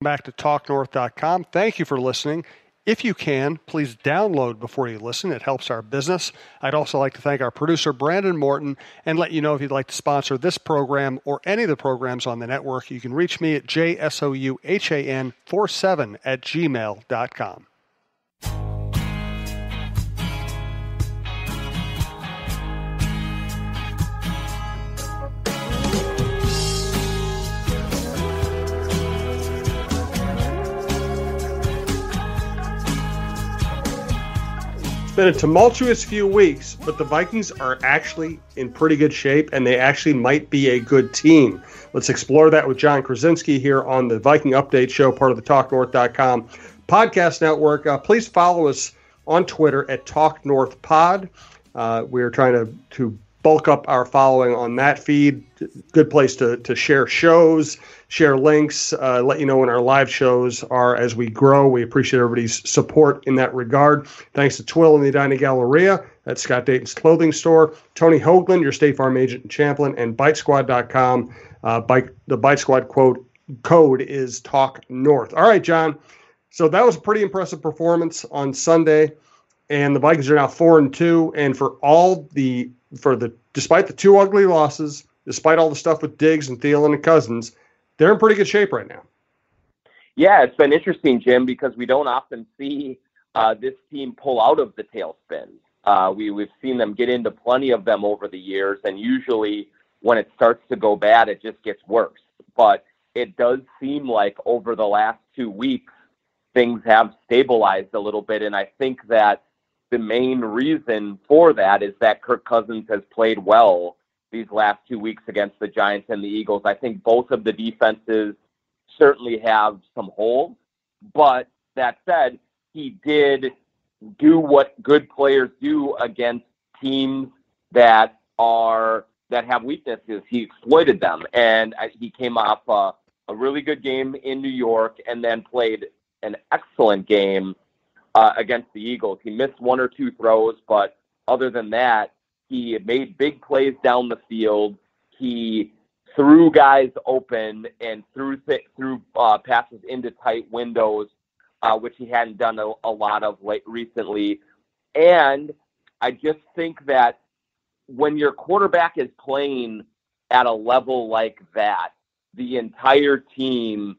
back to TalkNorth.com. Thank you for listening. If you can, please download before you listen. It helps our business. I'd also like to thank our producer, Brandon Morton, and let you know if you'd like to sponsor this program or any of the programs on the network, you can reach me at jsouhan47@gmail.com. Been a tumultuous few weeks, but the Vikings are actually in pretty good shape, and they actually might be a good team. Let's explore that with John Krawczynski here on the Viking Update Show, part of the TalkNorth.com podcast network. Please follow us on Twitter at TalkNorthPod. We're trying to bulk up our following on that feed. Good place to share shows, share links, let you know when our live shows are as we grow. We appreciate everybody's support in that regard. Thanks to Twill and the Edina Galleria at Scott Dayton's clothing store, Tony Hoaglund, your State Farm agent in Champlin, and BiteSquad.com. The Bite Squad code is Talk North. All right, John. So that was a pretty impressive performance on Sunday, and the Vikings are now 4-2. And despite the two ugly losses, despite all the stuff with Diggs and Thielen and Cousins, they're in pretty good shape right now. Yeah, it's been interesting, Jim, because we don't often see this team pull out of the tailspin. We've seen them get into plenty of them over the years, and usually when it starts to go bad, it just gets worse. But it does seem like over the last 2 weeks, things have stabilized a little bit, and I think that the main reason for that is that Kirk Cousins has played well these last 2 weeks against the Giants and the Eagles. I think both of the defenses certainly have some holes, but that said, he did do what good players do against teams that have weaknesses. He exploited them, and he came off a really good game in New York and then played an excellent game against the Eagles. He missed one or two throws, but other than that, he made big plays down the field. He threw guys open and threw passes into tight windows, which he hadn't done a lot of recently. And I just think that when your quarterback is playing at a level like that, the entire team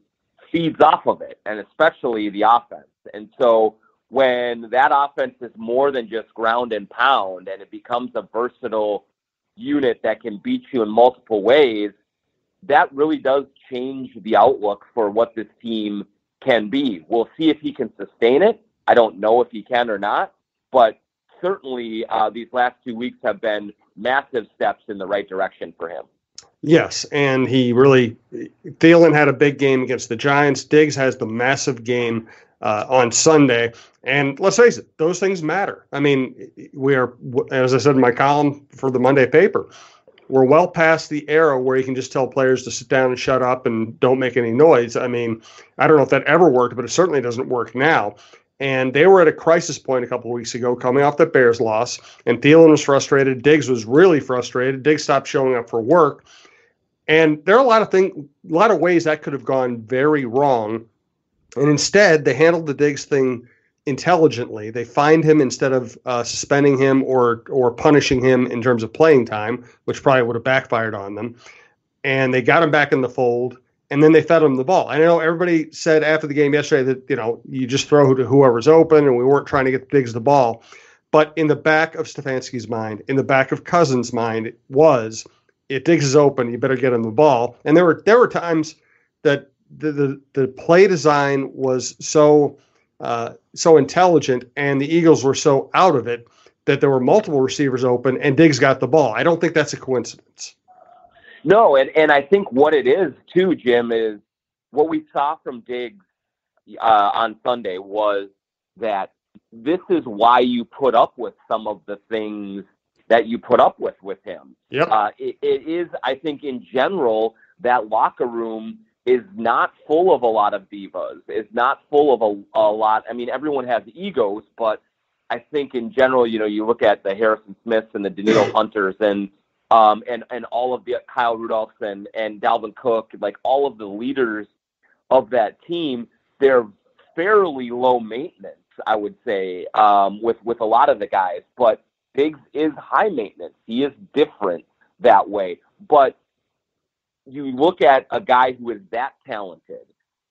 feeds off of it, and especially the offense. And so when that offense is more than just ground and pound and it becomes a versatile unit that can beat you in multiple ways, that really does change the outlook for what this team can be. We'll see if he can sustain it. I don't know if he can or not, but certainly these last 2 weeks have been massive steps in the right direction for him. Yes, and Thielen had a big game against the Giants. Diggs has the massive game on Sunday. And let's face it, those things matter. I mean, we are, as I said in my column for the Monday paper, we're well past the era where you can just tell players to sit down and shut up and don't make any noise. I mean, I don't know if that ever worked, but it certainly doesn't work now. And they were at a crisis point a couple of weeks ago coming off the Bears loss, and Thielen was frustrated. Diggs was really frustrated. Diggs stopped showing up for work. And there are a lot of ways that could have gone very wrong. And instead, they handled the Diggs thing intelligently. They fined him instead of suspending him or punishing him in terms of playing time, which probably would have backfired on them. And they got him back in the fold, and then they fed him the ball. I know everybody said after the game yesterday that, you just throw to whoever's open, and we weren't trying to get Diggs the ball. But in the back of Stefanski's mind, in the back of Cousins' mind, it was, if Diggs is open, you better get him the ball. And there were times that the play design was so intelligent and the Eagles were so out of it that there were multiple receivers open and Diggs got the ball. I don't think that's a coincidence. No, and I think what it is too, Jim, is what we saw from Diggs on Sunday was that this is why you put up with some of the things that you put up with him. Yep. It is, I think, in general, that locker room is not full of a lot of divas. It's not full of a lot. I mean, everyone has egos, but I think in general, you look at the Harrison Smiths and the Daniil Hunters and all of the Kyle Rudolphs and Dalvin Cook, like all of the leaders of that team, they're fairly low maintenance, I would say, with a lot of the guys. But Diggs is high maintenance. He is different that way. But you look at a guy who is that talented,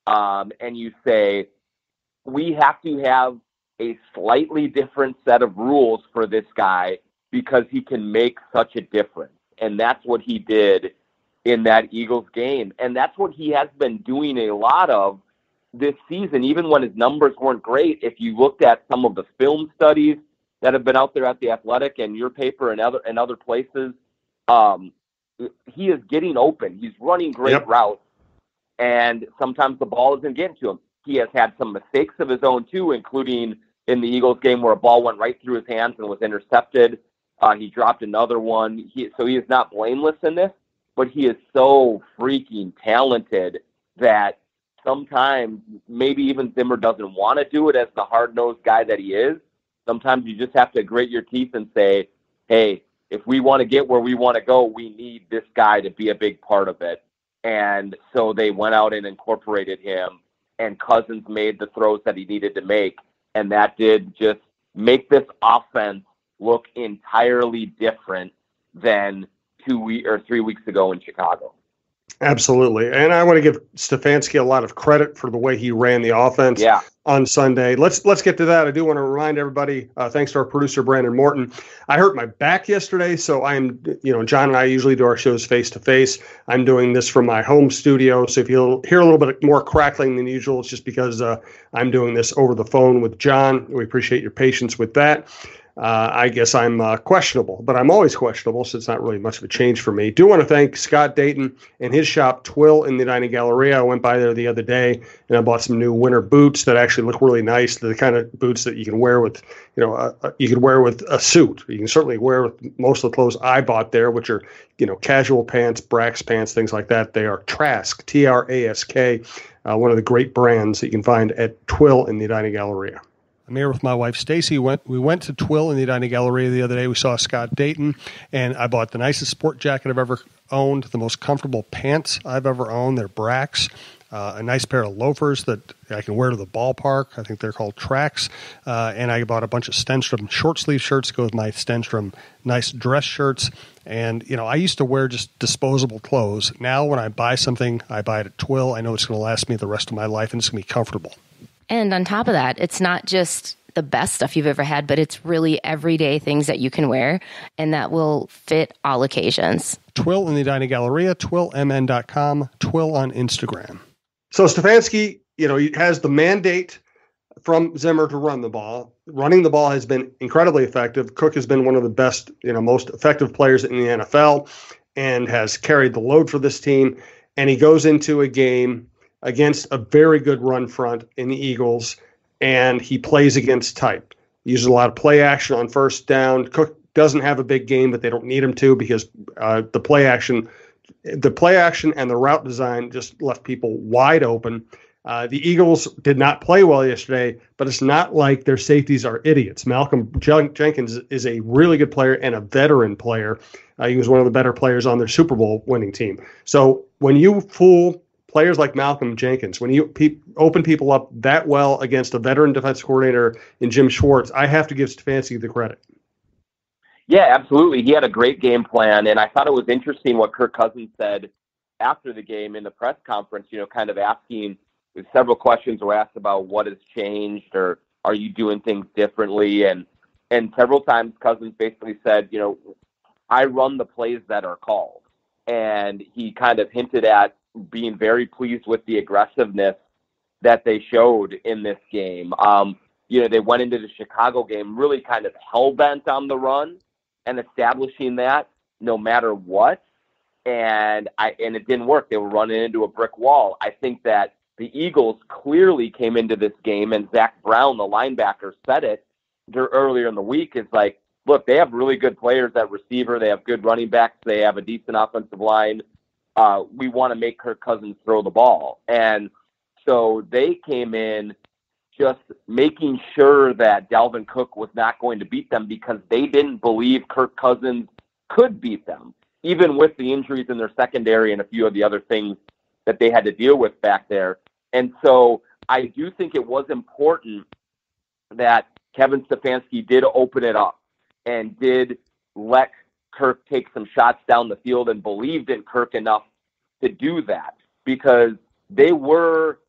and you say, we have to have a slightly different set of rules for this guy because he can make such a difference. And that's what he did in that Eagles game. And that's what he has been doing a lot of this season, even when his numbers weren't great. If you looked at some of the film studies that have been out there at The Athletic and your paper and other places, he is getting open. He's running great routes, and sometimes the ball isn't getting to him. He has had some mistakes of his own, too, including in the Eagles game where a ball went right through his hands and was intercepted. He dropped another one. So he is not blameless in this, but he is so freaking talented that sometimes maybe even Zimmer doesn't want to do it as the hard-nosed guy that he is. Sometimes you just have to grit your teeth and say, hey, if we want to get where we want to go, we need this guy to be a big part of it. And so they went out and incorporated him, and Cousins made the throws that he needed to make. And that did just make this offense look entirely different than 3 weeks ago in Chicago. Absolutely. And I want to give Stefanski a lot of credit for the way he ran the offense on Sunday. Let's get to that. I do want to remind everybody, thanks to our producer, Brandon Morton. I hurt my back yesterday, so John and I usually do our shows face-to-face. I'm doing this from my home studio, so if you'll hear a little bit more crackling than usual, it's just because I'm doing this over the phone with John. We appreciate your patience with that. I guess I'm questionable, but I'm always questionable, so it's not really much of a change for me. Do want to thank Scott Dayton and his shop, Twill, in the Dining Galleria. I went by there the other day, and I bought some new winter boots that actually look really nice. They're the kind of boots that you can wear with, you could wear with a suit. You can certainly wear with most of the clothes I bought there, which are, casual pants, Brax pants, things like that. They are Trask, Trask, one of the great brands that you can find at Twill in the Dining Galleria. I'm here with my wife, Stacy. We went to Twill in the Dining Galleria the other day. We saw Scott Dayton, and I bought the nicest sport jacket I've ever owned, the most comfortable pants I've ever owned. They're Brax, a nice pair of loafers that I can wear to the ballpark. I think they're called Tracks. And I bought a bunch of Stenstrom short-sleeve shirts to go with my Stenstrom nice dress shirts. And, I used to wear just disposable clothes. Now when I buy something, I buy it at Twill. I know it's going to last me the rest of my life, and it's going to be comfortable. And on top of that, it's not just the best stuff you've ever had, but it's really everyday things that you can wear and that will fit all occasions. Twill in the Dining Galleria, twillmn.com, Twill on Instagram. So Stefanski, he has the mandate from Zimmer to run the ball. Running the ball has been incredibly effective. Cook has been one of the best, most effective players in the NFL and has carried the load for this team. And he goes into a game against a very good run front in the Eagles, and he plays against type. He uses a lot of play action on first down. Cook doesn't have a big game, but they don't need him to because the play action and the route design just left people wide open. The Eagles did not play well yesterday, but it's not like their safeties are idiots. Malcolm Jenkins is a really good player and a veteran player. He was one of the better players on their Super Bowl winning team. So when you fool players like Malcolm Jenkins, when you open people up that well against a veteran defensive coordinator in Jim Schwartz, I have to give Stefanski the credit. Yeah, absolutely. He had a great game plan, and I thought it was interesting what Kirk Cousins said after the game in the press conference, kind of asking, several questions were asked about what has changed or are you doing things differently? And several times Cousins basically said, I run the plays that are called. And he kind of hinted at being very pleased with the aggressiveness that they showed in this game. They went into the Chicago game really kind of hell-bent on the run and establishing that no matter what. And it didn't work. They were running into a brick wall. I think that the Eagles clearly came into this game, and Zach Brown, the linebacker, said it earlier in the week, is like, look, they have really good players at receiver. They have good running backs. They have a decent offensive line. We want to make Kirk Cousins throw the ball. And so they came in just making sure that Dalvin Cook was not going to beat them because they didn't believe Kirk Cousins could beat them, even with the injuries in their secondary and a few of the other things that they had to deal with back there. And so I do think it was important that Kevin Stefanski did open it up and did let Kirk take some shots down the field and believed in Kirk enough to do that, because they were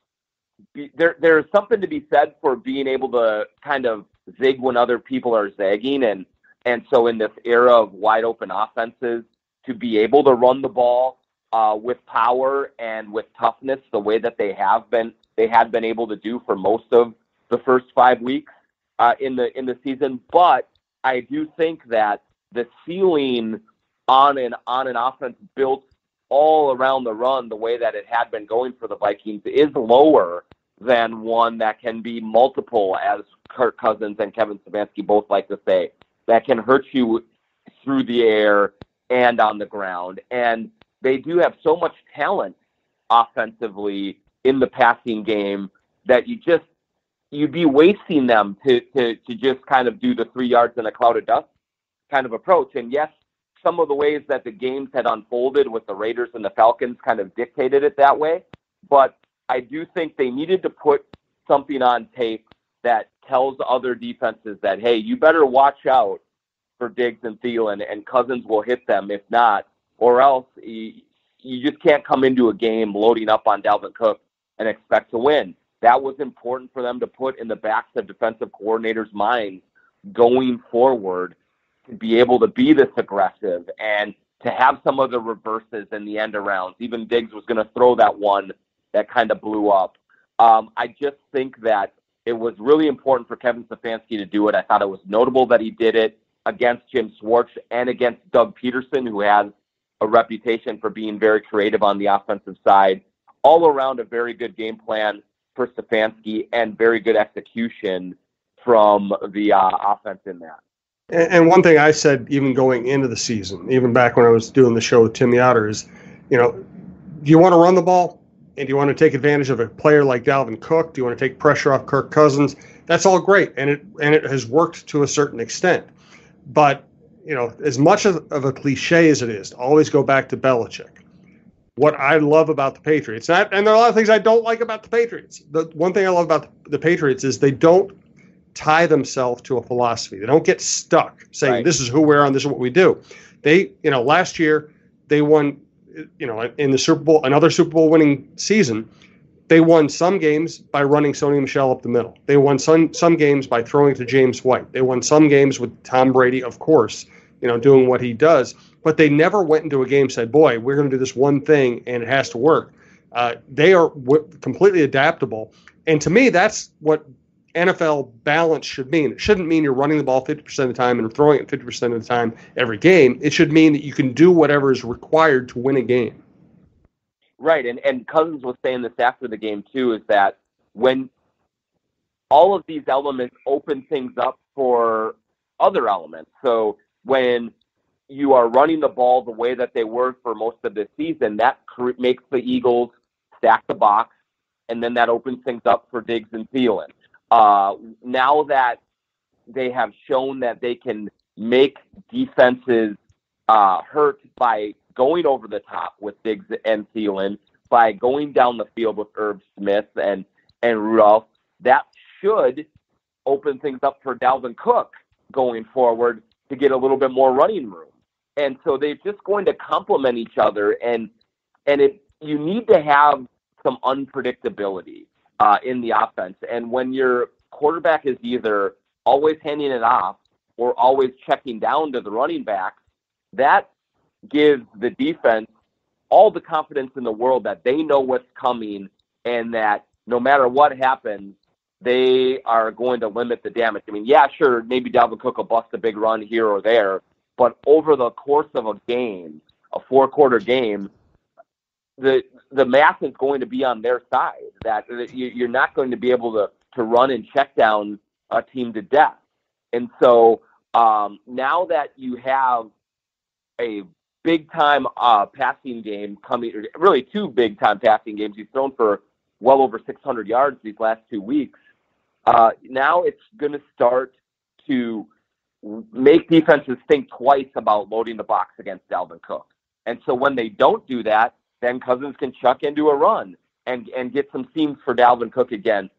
there's something to be said for being able to kind of zig when other people are zagging. And so in this era of wide open offenses, to be able to run the ball with power and with toughness the way that they had been able to do for most of the first 5 weeks in the season. But I do think that the ceiling on an offense built all around the run, the way that it had been going for the Vikings, is lower than one that can be multiple, as Kirk Cousins and Kevin Stefanski both like to say, that can hurt you through the air and on the ground. And they do have so much talent offensively in the passing game that you'd be wasting them to just kind of do the 3 yards in a cloud of dust kind of approach. And yes, some of the ways that the games had unfolded with the Raiders and the Falcons kind of dictated it that way. But I do think they needed to put something on tape that tells other defenses that, hey, you better watch out for Diggs and Thielen, and Cousins will hit them if not, or else you just can't come into a game loading up on Dalvin Cook and expect to win. That was important for them to put in the backs of defensive coordinators' minds going forward, to be able to be this aggressive and to have some of the reverses in the end arounds. Even Diggs was going to throw that one that kind of blew up. I just think that it was really important for Kevin Stefanski to do it. I thought it was notable that he did it against Jim Schwartz and against Doug Peterson, who has a reputation for being very creative on the offensive side. All around a very good game plan for Stefanski and very good execution from the offense in that. And one thing I said, even going into the season, even back when I was doing the show with Tim Yoder, is, do you want to run the ball? And do you want to take advantage of a player like Dalvin Cook? Do you want to take pressure off Kirk Cousins? That's all great, and it has worked to a certain extent. But, as much of a cliche as it is to always go back to Belichick, what I love about the Patriots, and there are a lot of things I don't like about the Patriots. The one thing I love about the Patriots is they don't tie themselves to a philosophy. They don't get stuck saying, right, this is who we are and this is what we do. They, last year they won, in the Super Bowl, another Super Bowl winning season. They won some games by running Sony Michel up the middle. They won some games by throwing to James White. They won some games with Tom Brady, of course, doing what he does. But they never went into a game and said, boy, we're going to do this one thing and it has to work. They are completely adaptable. And to me, that's what NFL balance should mean. It shouldn't mean you're running the ball 50% of the time and throwing it 50% of the time every game. It should mean that you can do whatever is required to win a game. Right, and Cousins was saying this after the game too, is that when all of these elements open things up for other elements. So when you are running the ball the way that they were for most of the season, that makes the Eagles stack the box, and then that opens things up for Diggs and Thielen. Now that they have shown that they can make defenses hurt by going over the top with Diggs and Thielen, by going down the field with Irv Smith and Rudolph, that should open things up for Dalvin Cook going forward to get a little bit more running room. And so they're just going to complement each other, and you need to have some unpredictability in the offense. And when your quarterback is either always handing it off or always checking down to the running back, that gives the defense all the confidence in the world that they know what's coming and that no matter what happens, they are going to limit the damage. I mean, yeah, sure, maybe Dalvin Cook will bust a big run here or there, but over the course of a game, a 4-quarter game, the math is going to be on their side, that you're not going to be able to run and check down a team to death. And so now that you have a big-time passing game coming, really 2 big-time passing games, he's thrown for well over 600 yards these last 2 weeks. Now it's going to start to make defenses think twice about loading the box against Dalvin Cook. And so when they don't do that, then Cousins can chuck into a run. and get some seams for Dalvin Cook again.